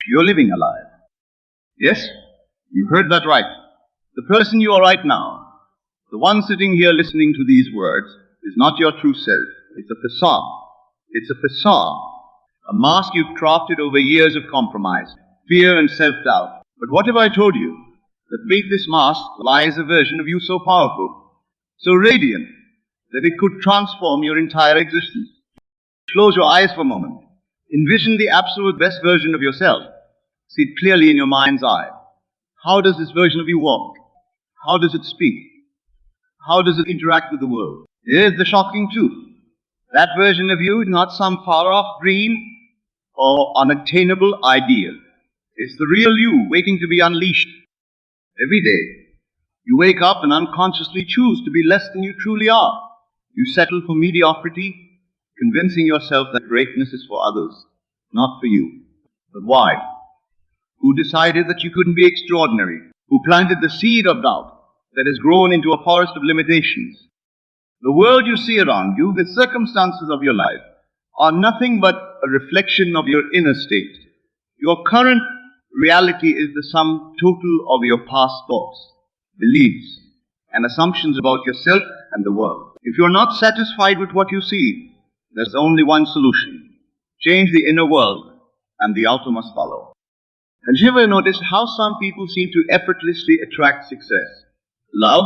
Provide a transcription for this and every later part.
You're living alive. Yes, you heard that right. The person you are right now, the one sitting here listening to these words, is not your true self. It's a facade. It's a facade. A mask you've crafted over years of compromise, fear and self-doubt. But what if I told you that beneath this mask lies a version of you so powerful, so radiant, that it could transform your entire existence? Close your eyes for a moment. Envision the absolute best version of yourself. See it clearly in your mind's eye. How does this version of you walk? How does it speak? How does it interact with the world? Here's the shocking truth. That version of you is not some far-off dream or unattainable ideal. It's the real you waiting to be unleashed. Every day, you wake up and unconsciously choose to be less than you truly are. You settle for mediocrity, convincing yourself that greatness is for others, not for you. But why? Who decided that you couldn't be extraordinary? Who planted the seed of doubt that has grown into a forest of limitations? The world you see around you, the circumstances of your life, are nothing but a reflection of your inner state. Your current reality is the sum total of your past thoughts, beliefs, and assumptions about yourself and the world. If you're not satisfied with what you see, there's only one solution. Change the inner world, and the outer must follow. Have you ever noticed how some people seem to effortlessly attract success, love,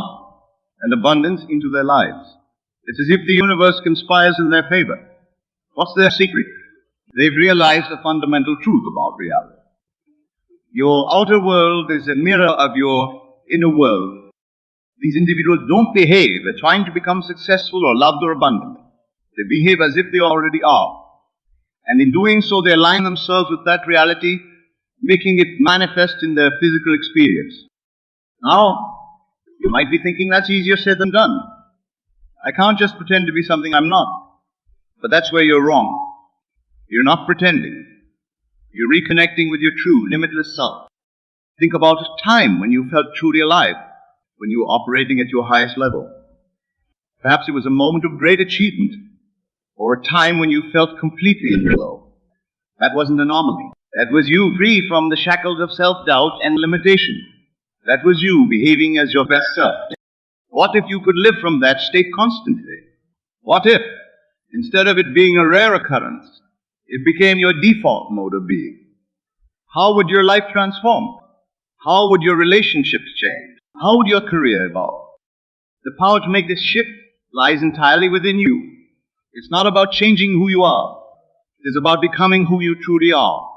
and abundance into their lives? It's as if the universe conspires in their favor. What's their secret? They've realized a fundamental truth about reality. Your outer world is a mirror of your inner world. These individuals don't behave as trying to become successful or loved or abundant. They behave as if they already are. And in doing so, they align themselves with that reality, making it manifest in their physical experience. Now, you might be thinking that's easier said than done. I can't just pretend to be something I'm not. But that's where you're wrong. You're not pretending. You're reconnecting with your true, limitless self. Think about a time when you felt truly alive, when you were operating at your highest level. Perhaps it was a moment of great achievement, or a time when you felt completely in flow. That was an anomaly. That was you free from the shackles of self-doubt and limitation. That was you behaving as your best self. What if you could live from that state constantly? What if, instead of it being a rare occurrence, it became your default mode of being? How would your life transform? How would your relationships change? How would your career evolve? The power to make this shift lies entirely within you. It's not about changing who you are. It's about becoming who you truly are.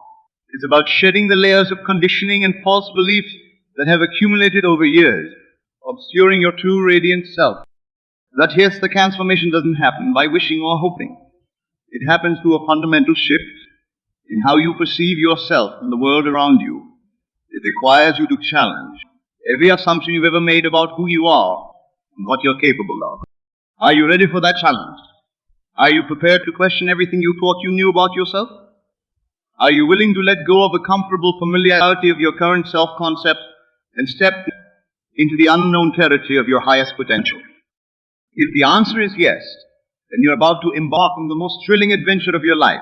It's about shedding the layers of conditioning and false beliefs that have accumulated over years, obscuring your true radiant self. That yes, the transformation doesn't happen by wishing or hoping. It happens through a fundamental shift in how you perceive yourself and the world around you. It requires you to challenge every assumption you've ever made about who you are and what you're capable of. Are you ready for that challenge? Are you prepared to question everything you thought you knew about yourself? Are you willing to let go of the comfortable familiarity of your current self-concept and step into the unknown territory of your highest potential? If the answer is yes, then you're about to embark on the most thrilling adventure of your life,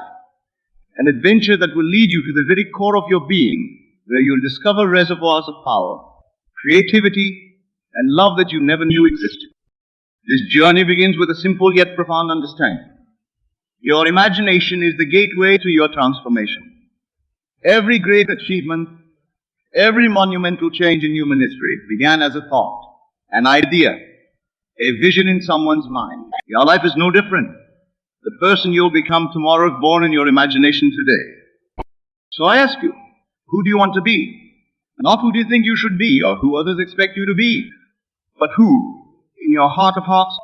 an adventure that will lead you to the very core of your being, where you'll discover reservoirs of power, creativity, and love that you never knew existed. This journey begins with a simple yet profound understanding. Your imagination is the gateway to your transformation. Every great achievement, every monumental change in human history began as a thought, an idea, a vision in someone's mind. Your life is no different. The person you'll become tomorrow is born in your imagination today. So I ask you, who do you want to be? Not who do you think you should be or who others expect you to be, but who, in your heart of hearts,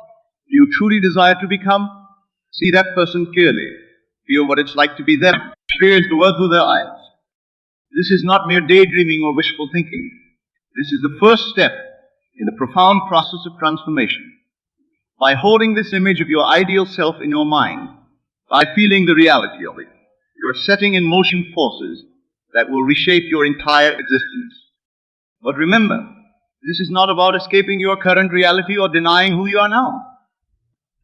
do you truly desire to become? See that person clearly. Feel what it's like to be them. Experience the world through their eyes. This is not mere daydreaming or wishful thinking. This is the first step in the profound process of transformation. By holding this image of your ideal self in your mind, by feeling the reality of it, you're setting in motion forces that will reshape your entire existence. But remember, this is not about escaping your current reality or denying who you are now.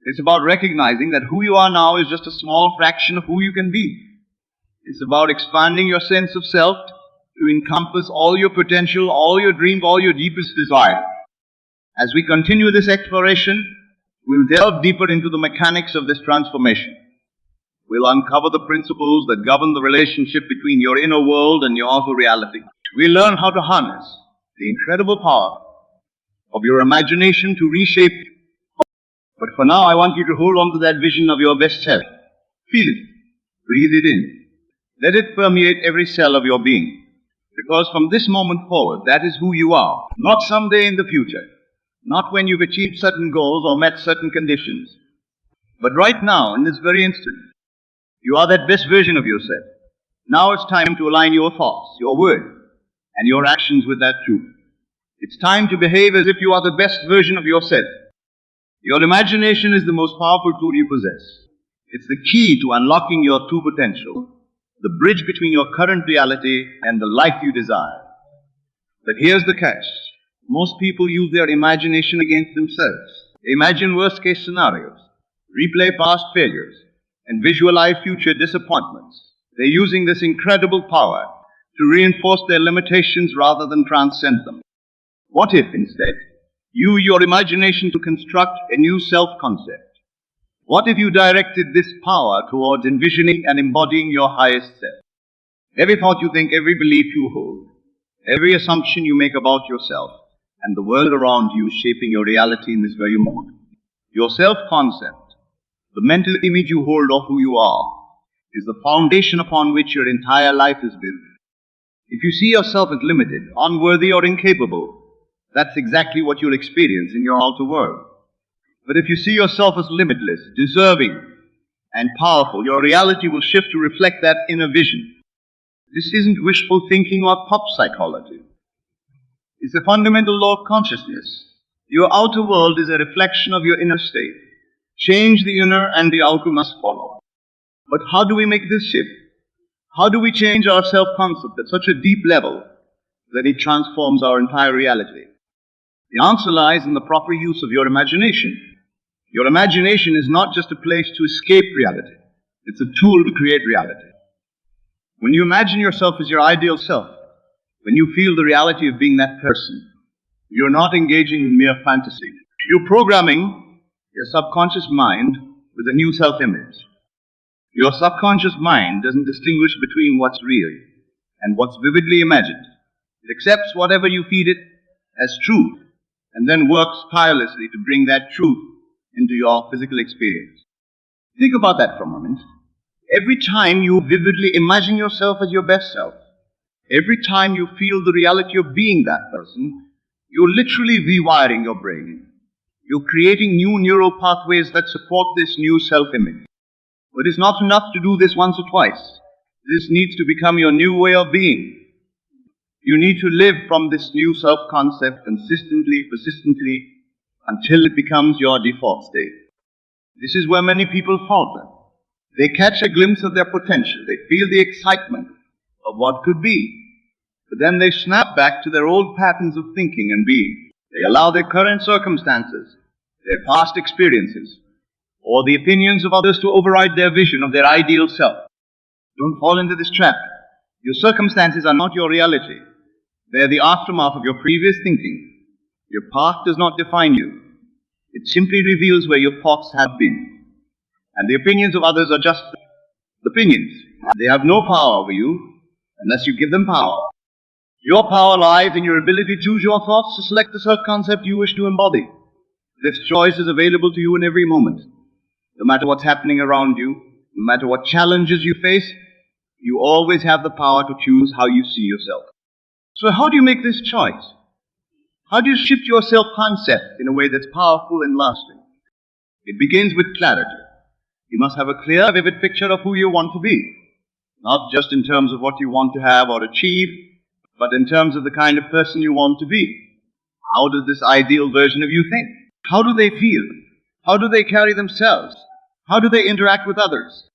It's about recognizing that who you are now is just a small fraction of who you can be. It's about expanding your sense of self to encompass all your potential, all your dreams, all your deepest desires. As we continue this exploration, we'll delve deeper into the mechanics of this transformation. We'll uncover the principles that govern the relationship between your inner world and your outer reality. We'll learn how to harness the incredible power of your imagination to reshape you. But for now, I want you to hold on to that vision of your best self. Feel it. Breathe it in. Let it permeate every cell of your being. Because from this moment forward, that is who you are. Not someday in the future. Not when you've achieved certain goals or met certain conditions. But right now, in this very instant, you are that best version of yourself. Now it's time to align your thoughts, your words, and your actions with that truth. It's time to behave as if you are the best version of yourself. Your imagination is the most powerful tool you possess. It's the key to unlocking your true potential, the bridge between your current reality and the life you desire. But here's the catch. Most people use their imagination against themselves. They imagine worst-case scenarios, replay past failures, and visualize future disappointments. They're using this incredible power to reinforce their limitations rather than transcend them. What if, instead, you use your imagination to construct a new self-concept? What if you directed this power towards envisioning and embodying your highest self? Every thought you think, every belief you hold, every assumption you make about yourself and the world around you is shaping your reality in this very moment. Your self-concept, the mental image you hold of who you are, is the foundation upon which your entire life is built. If you see yourself as limited, unworthy, or incapable, that's exactly what you'll experience in your outer world. But if you see yourself as limitless, deserving, and powerful, your reality will shift to reflect that inner vision. This isn't wishful thinking or pop psychology. It's a fundamental law of consciousness. Your outer world is a reflection of your inner state. Change the inner and the outer must follow. But how do we make this shift? How do we change our self-concept at such a deep level that it transforms our entire reality? The answer lies in the proper use of your imagination. Your imagination is not just a place to escape reality. It's a tool to create reality. When you imagine yourself as your ideal self, when you feel the reality of being that person, you're not engaging in mere fantasy. You're programming your subconscious mind with a new self-image. Your subconscious mind doesn't distinguish between what's real and what's vividly imagined. It accepts whatever you feed it as truth and then works tirelessly to bring that truth into your physical experience. Think about that for a moment. Every time you vividly imagine yourself as your best self, every time you feel the reality of being that person, you're literally rewiring your brain. You're creating new neural pathways that support this new self-image. But it's not enough to do this once or twice. This needs to become your new way of being. You need to live from this new self-concept consistently, persistently, until it becomes your default state. This is where many people falter. They catch a glimpse of their potential. They feel the excitement of what could be. But then they snap back to their old patterns of thinking and being. They allow their current circumstances, their past experiences, or the opinions of others to override their vision of their ideal self. Don't fall into this trap. Your circumstances are not your reality. They are the aftermath of your previous thinking. Your past does not define you. It simply reveals where your thoughts have been. And the opinions of others are just opinions. They have no power over you unless you give them power. Your power lies in your ability to choose your thoughts, to select the self-concept you wish to embody. This choice is available to you in every moment. No matter what's happening around you, no matter what challenges you face, you always have the power to choose how you see yourself. So how do you make this choice? How do you shift your self-concept in a way that's powerful and lasting? It begins with clarity. You must have a clear, vivid picture of who you want to be. Not just in terms of what you want to have or achieve, but in terms of the kind of person you want to be. How does this ideal version of you think? How do they feel? How do they carry themselves? How do they interact with others?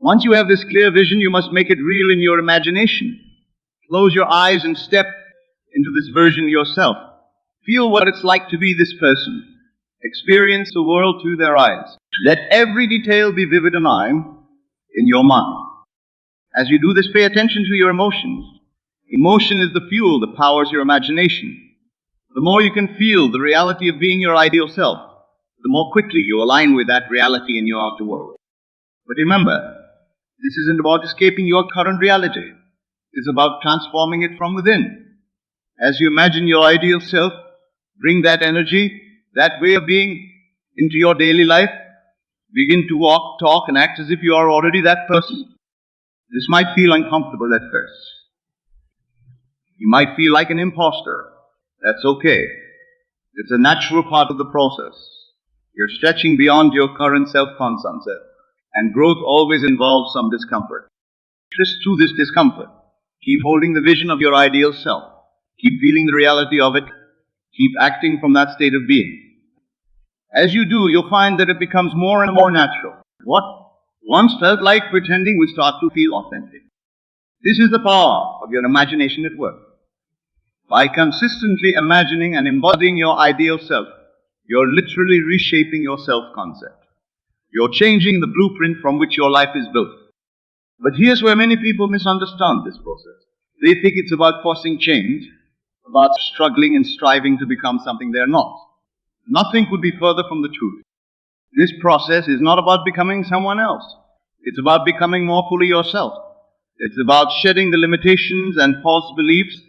Once you have this clear vision, you must make it real in your imagination. Close your eyes and step into this version yourself. Feel what it's like to be this person. Experience the world through their eyes. Let every detail be vivid and alive in your mind. As you do this, pay attention to your emotions. Emotion is the fuel that powers your imagination. The more you can feel the reality of being your ideal self, the more quickly you align with that reality in your outer world. But remember, this isn't about escaping your current reality. It's about transforming it from within. As you imagine your ideal self, bring that energy, that way of being into your daily life. Begin to walk, talk, and act as if you are already that person. This might feel uncomfortable at first. You might feel like an imposter. That's okay. It's a natural part of the process. You're stretching beyond your current self-concept, and growth always involves some discomfort. Twist through this discomfort. Keep holding the vision of your ideal self. Keep feeling the reality of it. Keep acting from that state of being. As you do, you'll find that it becomes more and more natural. What once felt like pretending will start to feel authentic. This is the power of your imagination at work. By consistently imagining and embodying your ideal self, you're literally reshaping your self-concept. You're changing the blueprint from which your life is built. But here's where many people misunderstand this process. They think it's about forcing change, about struggling and striving to become something they're not. Nothing could be further from the truth. This process is not about becoming someone else. It's about becoming more fully yourself. It's about shedding the limitations and false beliefs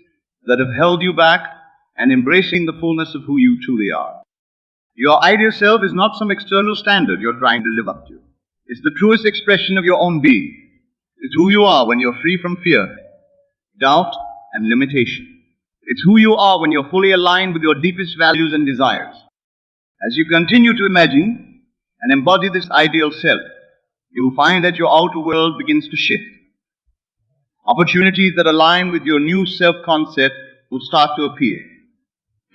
that have held you back and embracing the fullness of who you truly are. Your ideal self is not some external standard you're trying to live up to. It's the truest expression of your own being. It's who you are when you're free from fear, doubt, and limitation. It's who you are when you're fully aligned with your deepest values and desires. As you continue to imagine and embody this ideal self, you'll find that your outer world begins to shift. Opportunities that align with your new self-concept will start to appear.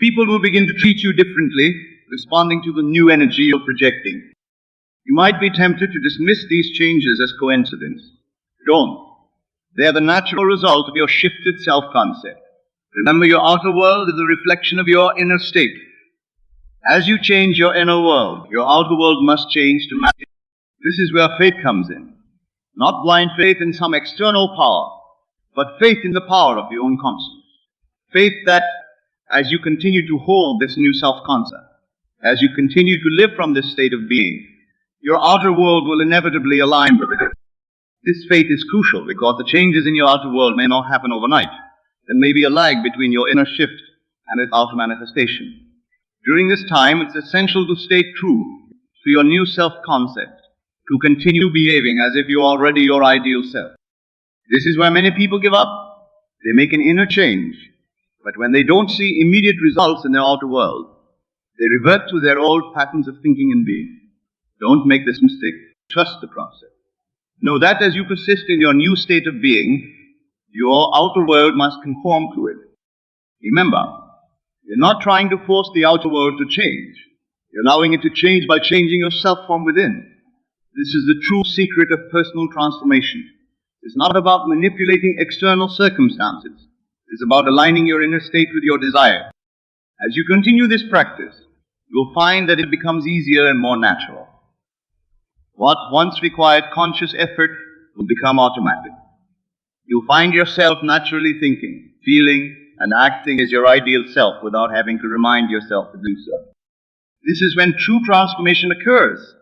People will begin to treat you differently, responding to the new energy you're projecting. You might be tempted to dismiss these changes as coincidence. Don't. They are the natural result of your shifted self-concept. Remember, your outer world is a reflection of your inner state. As you change your inner world, your outer world must change to match it. This is where faith comes in. Not blind faith in some external power, but faith in the power of your own conscience. Faith that, as you continue to hold this new self-concept, as you continue to live from this state of being, your outer world will inevitably align with it. This faith is crucial because the changes in your outer world may not happen overnight. There may be a lag between your inner shift and its outer manifestation. During this time, it's essential to stay true to your new self-concept, to continue behaving as if you're already your ideal self. This is where many people give up. They make an inner change, but when they don't see immediate results in their outer world, they revert to their old patterns of thinking and being. Don't make this mistake. Trust the process. Know that as you persist in your new state of being, your outer world must conform to it. Remember, you're not trying to force the outer world to change. You're allowing it to change by changing yourself from within. This is the true secret of personal transformation. It's not about manipulating external circumstances. It's about aligning your inner state with your desire. As you continue this practice, you'll find that it becomes easier and more natural. What once required conscious effort will become automatic. You'll find yourself naturally thinking, feeling, and acting as your ideal self without having to remind yourself to do so. This is when true transformation occurs,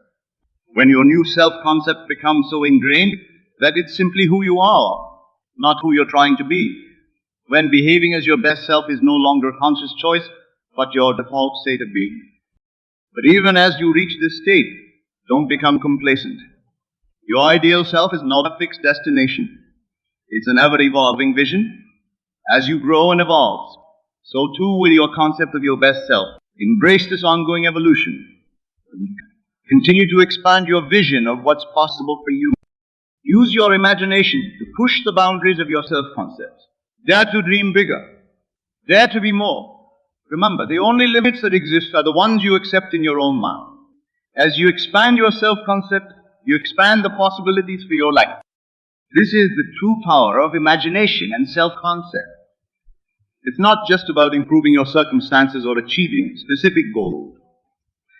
when your new self-concept becomes so ingrained that it's simply who you are, not who you're trying to be. When behaving as your best self is no longer a conscious choice, but your default state of being. But even as you reach this state, don't become complacent. Your ideal self is not a fixed destination. It's an ever-evolving vision. As you grow and evolve, so too will your concept of your best self. Embrace this ongoing evolution. Continue to expand your vision of what's possible for you. Use your imagination to push the boundaries of your self-concept. Dare to dream bigger. Dare to be more. Remember, the only limits that exist are the ones you accept in your own mind. As you expand your self-concept, you expand the possibilities for your life. This is the true power of imagination and self-concept. It's not just about improving your circumstances or achieving specific goals.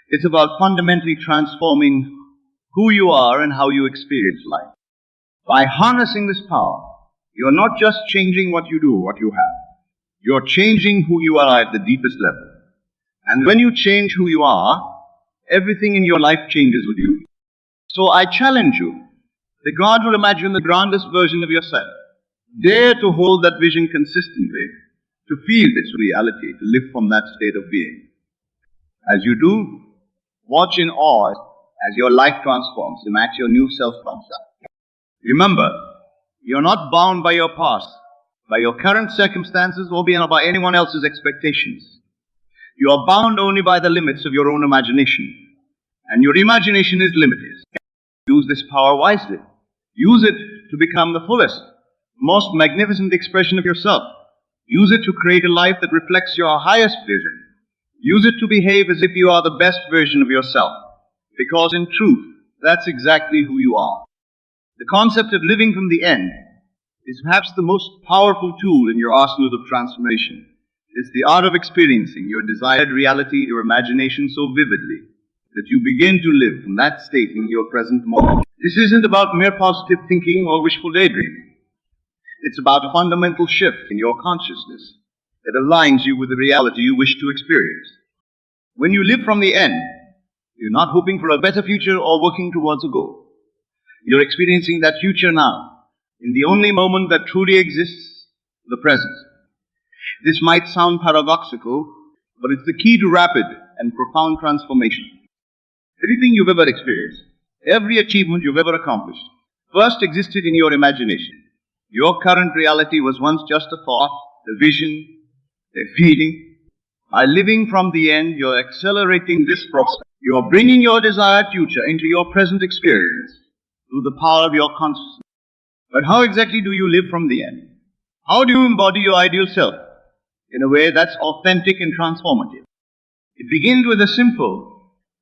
It's about fundamentally transforming who you are and how you experience life. By harnessing this power, you are not just changing what you do, what you have. You are changing who you are at the deepest level. And when you change who you are, everything in your life changes with you. So I challenge you, regard or imagine the grandest version of yourself. Dare to hold that vision consistently, to feel its reality, to live from that state of being. As you do, watch in awe as your life transforms to match your new self concept. Remember, you're not bound by your past, by your current circumstances, or by anyone else's expectations. You are bound only by the limits of your own imagination. And your imagination is limited. Use this power wisely. Use it to become the fullest, most magnificent expression of yourself. Use it to create a life that reflects your highest vision. Use it to behave as if you are the best version of yourself. Because in truth, that's exactly who you are. The concept of living from the end is perhaps the most powerful tool in your arsenal of transformation. It's the art of experiencing your desired reality, your imagination so vividly that you begin to live from that state in your present moment. This isn't about mere positive thinking or wishful daydreaming. It's about a fundamental shift in your consciousness that aligns you with the reality you wish to experience. When you live from the end, you're not hoping for a better future or working towards a goal. You're experiencing that future now, in the only moment that truly exists, the present. This might sound paradoxical, but it's the key to rapid and profound transformation. Everything you've ever experienced, every achievement you've ever accomplished, first existed in your imagination. Your current reality was once just a thought, a vision, a feeling. By living from the end, you're accelerating this process. You're bringing your desired future into your present experience through the power of your consciousness. But how exactly do you live from the end? How do you embody your ideal self in a way that's authentic and transformative? It begins with a simple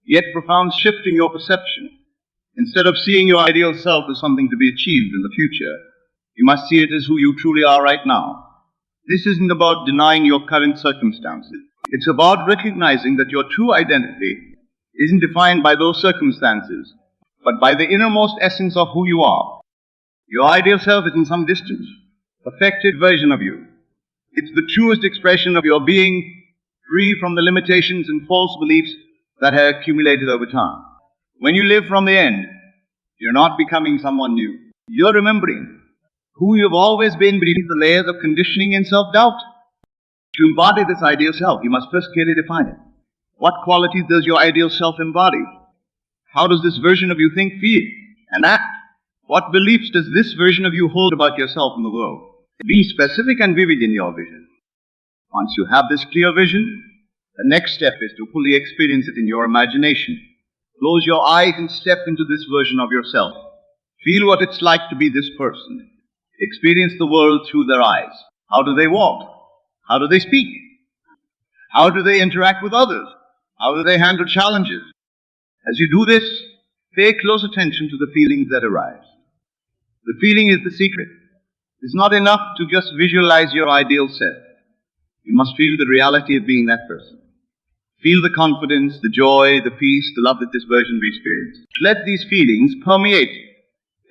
yet profound shift in your perception. Instead of seeing your ideal self as something to be achieved in the future, you must see it as who you truly are right now. This isn't about denying your current circumstances. It's about recognizing that your true identity isn't defined by those circumstances, but by the innermost essence of who you are. Your ideal self isn't some distant, perfected version of you. It's the truest expression of your being, free from the limitations and false beliefs that have accumulated over time. When you live from the end, you're not becoming someone new. You're remembering who you've always been beneath the layers of conditioning and self-doubt. To embody this ideal self, you must first clearly define it. What qualities does your ideal self embody? How does this version of you think, feel, and act? What beliefs does this version of you hold about yourself and the world? Be specific and vivid in your vision. Once you have this clear vision, the next step is to fully experience it in your imagination. Close your eyes and step into this version of yourself. Feel what it's like to be this person. Experience the world through their eyes. How do they walk? How do they speak? How do they interact with others? How do they handle challenges? As you do this, pay close attention to the feelings that arise. The feeling is the secret. It's not enough to just visualize your ideal self. You must feel the reality of being that person. Feel the confidence, the joy, the peace, the love that this version will experience. Let these feelings permeate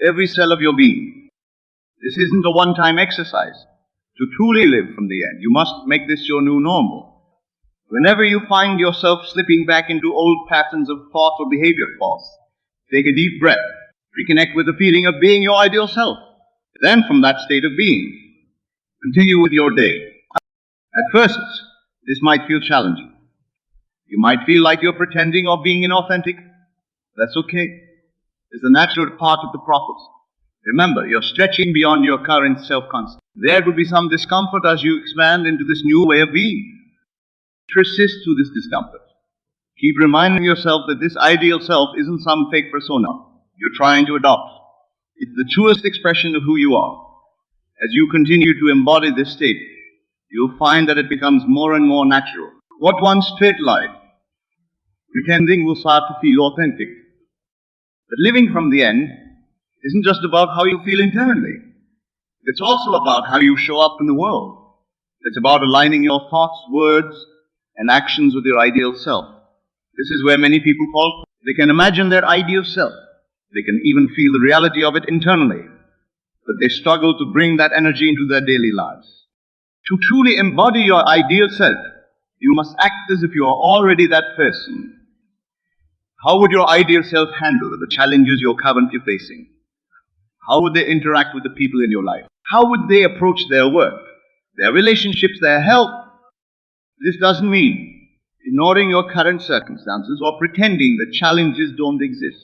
every cell of your being. This isn't a one-time exercise. To truly live from the end, you must make this your new normal. Whenever you find yourself slipping back into old patterns of thought or behavior past, take a deep breath. Reconnect with the feeling of being your ideal self. Then from that state of being, continue with your day. At first, this might feel challenging. You might feel like you're pretending or being inauthentic. That's okay. It's a natural part of the process. Remember, you're stretching beyond your current self-concept. There will be some discomfort as you expand into this new way of being. Persist through this discomfort. Keep reminding yourself that this ideal self isn't some fake persona you're trying to adopt. It's the truest expression of who you are. As you continue to embody this state, you'll find that it becomes more and more natural. What once felt like pretending will start to feel authentic. But living from the end isn't just about how you feel internally. It's also about how you show up in the world. It's about aligning your thoughts, words, and actions with your ideal self. This is where many people fall. They can imagine their ideal self. They can even feel the reality of it internally. but they struggle to bring that energy into their daily lives. To truly embody your ideal self, you must act as if you are already that person. How would your ideal self handle the challenges you're currently facing? How would they interact with the people in your life? How would they approach their work, their relationships, their health? This doesn't mean ignoring your current circumstances or pretending that challenges don't exist.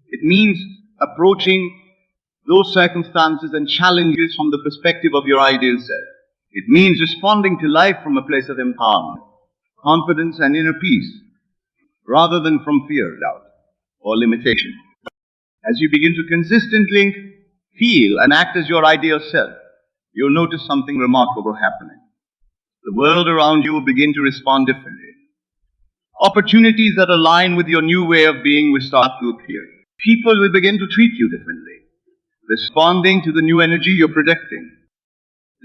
It means approaching those circumstances and challenges from the perspective of your ideal self. It means responding to life from a place of empowerment, confidence, and inner peace, rather than from fear, doubt, or limitation. As you begin to consistently feel and act as your ideal self, you'll notice something remarkable happening. The world around you will begin to respond differently. Opportunities that align with your new way of being will start to appear. People will begin to treat you differently, responding to the new energy you're projecting.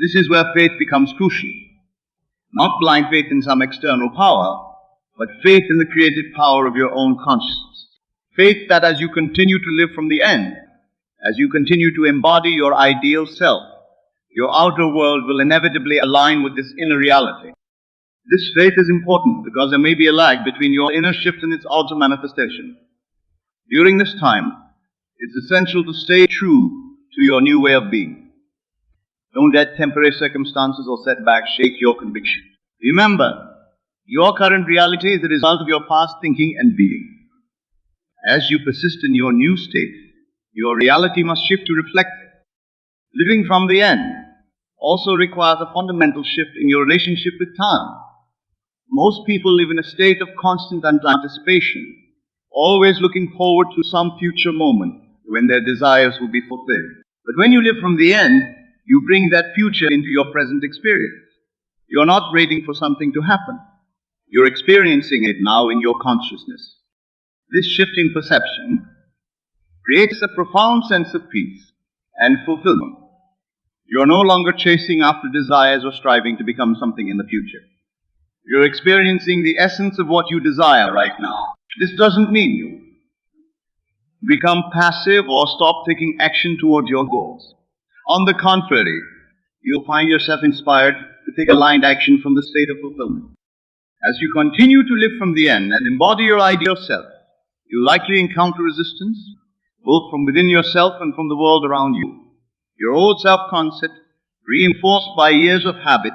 This is where faith becomes crucial. Not blind faith in some external power, but faith in the creative power of your own consciousness. Faith that as you continue to live from the end, as you continue to embody your ideal self, your outer world will inevitably align with this inner reality. This faith is important because there may be a lag between your inner shift and its outer manifestation. During this time, it's essential to stay true to your new way of being. Don't let temporary circumstances or setbacks shake your conviction. Remember, your current reality is the result of your past thinking and being. As you persist in your new state, your reality must shift to reflect it. Living from the end also requires a fundamental shift in your relationship with time. Most people live in a state of constant anticipation, always looking forward to some future moment when their desires will be fulfilled. But when you live from the end, you bring that future into your present experience. You're not waiting for something to happen. You're experiencing it now in your consciousness. This shift in perception creates a profound sense of peace and fulfillment. You're no longer chasing after desires or striving to become something in the future. You're experiencing the essence of what you desire right now. This doesn't mean you become passive or stop taking action towards your goals. On the contrary, you'll find yourself inspired to take aligned action from the state of fulfillment. As you continue to live from the end and embody your ideal self, you'll likely encounter resistance, both from within yourself and from the world around you. Your old self-concept, reinforced by years of habit,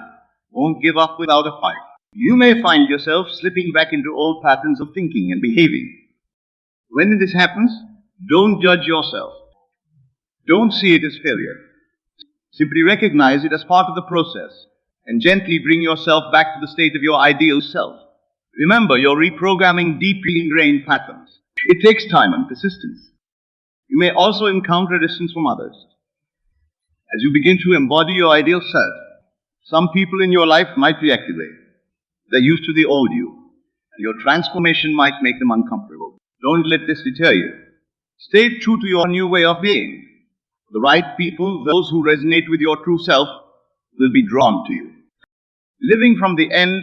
won't give up without a fight. You may find yourself slipping back into old patterns of thinking and behaving. When this happens, don't judge yourself. Don't see it as failure. Simply recognize it as part of the process and gently bring yourself back to the state of your ideal self. Remember, you're reprogramming deeply ingrained patterns. It takes time and persistence. You may also encounter resistance from others. As you begin to embody your ideal self, some people in your life might reactivate. They're used to the old you, and your transformation might make them uncomfortable. Don't let this deter you. Stay true to your new way of being. The right people, those who resonate with your true self, will be drawn to you. Living from the end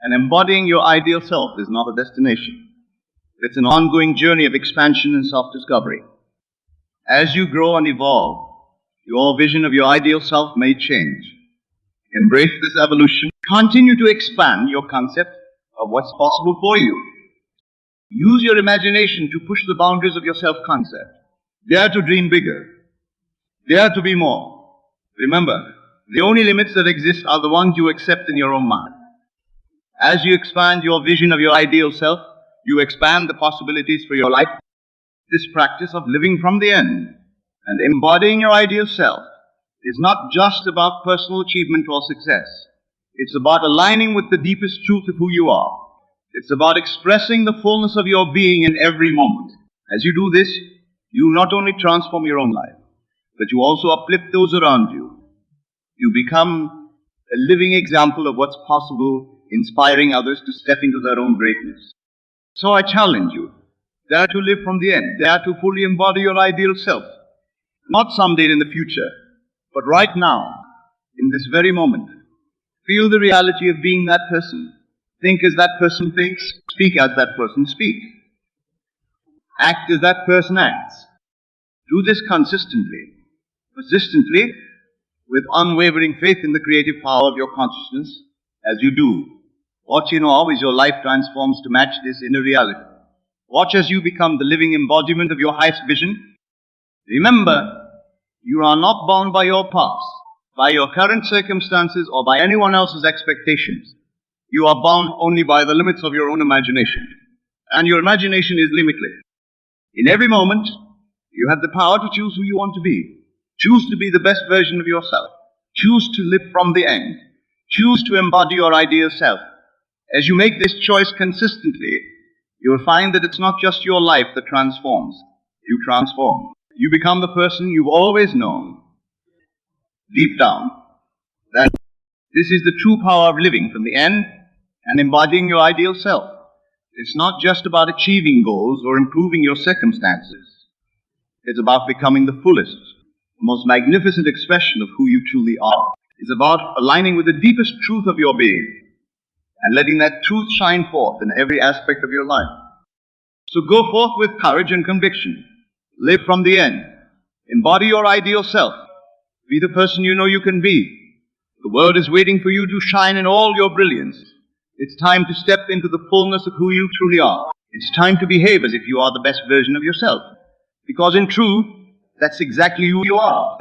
and embodying your ideal self is not a destination. It's an ongoing journey of expansion and self-discovery. As you grow and evolve, your vision of your ideal self may change. Embrace this evolution. Continue to expand your concept of what's possible for you. Use your imagination to push the boundaries of your self-concept. Dare to dream bigger. Dare to be more. Remember, the only limits that exist are the ones you accept in your own mind. As you expand your vision of your ideal self, you expand the possibilities for your life. This practice of living from the end and embodying your ideal self is not just about personal achievement or success. It's about aligning with the deepest truth of who you are. It's about expressing the fullness of your being in every moment. As you do this, you not only transform your own life, but you also uplift those around you. You become a living example of what's possible, inspiring others to step into their own greatness. So I challenge you, dare to live from the end, dare to fully embody your ideal self. Not someday in the future, but right now, in this very moment. Feel the reality of being that person. Think as that person thinks. Speak as that person speaks. Act as that person acts. Do this consistently. persistently, with unwavering faith in the creative power of your consciousness. As you do, watch in awe as your life transforms to match this inner reality. Watch as you become the living embodiment of your highest vision. Remember, you are not bound by your past, by your current circumstances, or by anyone else's expectations. You are bound only by the limits of your own imagination. And your imagination is limitless. In every moment, you have the power to choose who you want to be. Choose to be the best version of yourself. Choose to live from the end. Choose to embody your ideal self. As you make this choice consistently, you will find that it's not just your life that transforms. You transform. You become the person you've always known. Deep down, that this is the true power of living from the end and embodying your ideal self. It's not just about achieving goals or improving your circumstances. It's about becoming the fullest, most magnificent expression of who you truly are. It's about aligning with the deepest truth of your being and letting that truth shine forth in every aspect of your life. So go forth with courage and conviction. Live from the end. Embody your ideal self. Be the person you know you can be. The world is waiting for you to shine in all your brilliance. It's time to step into the fullness of who you truly are. It's time to behave as if you are the best version of yourself. Because in truth, that's exactly who you are.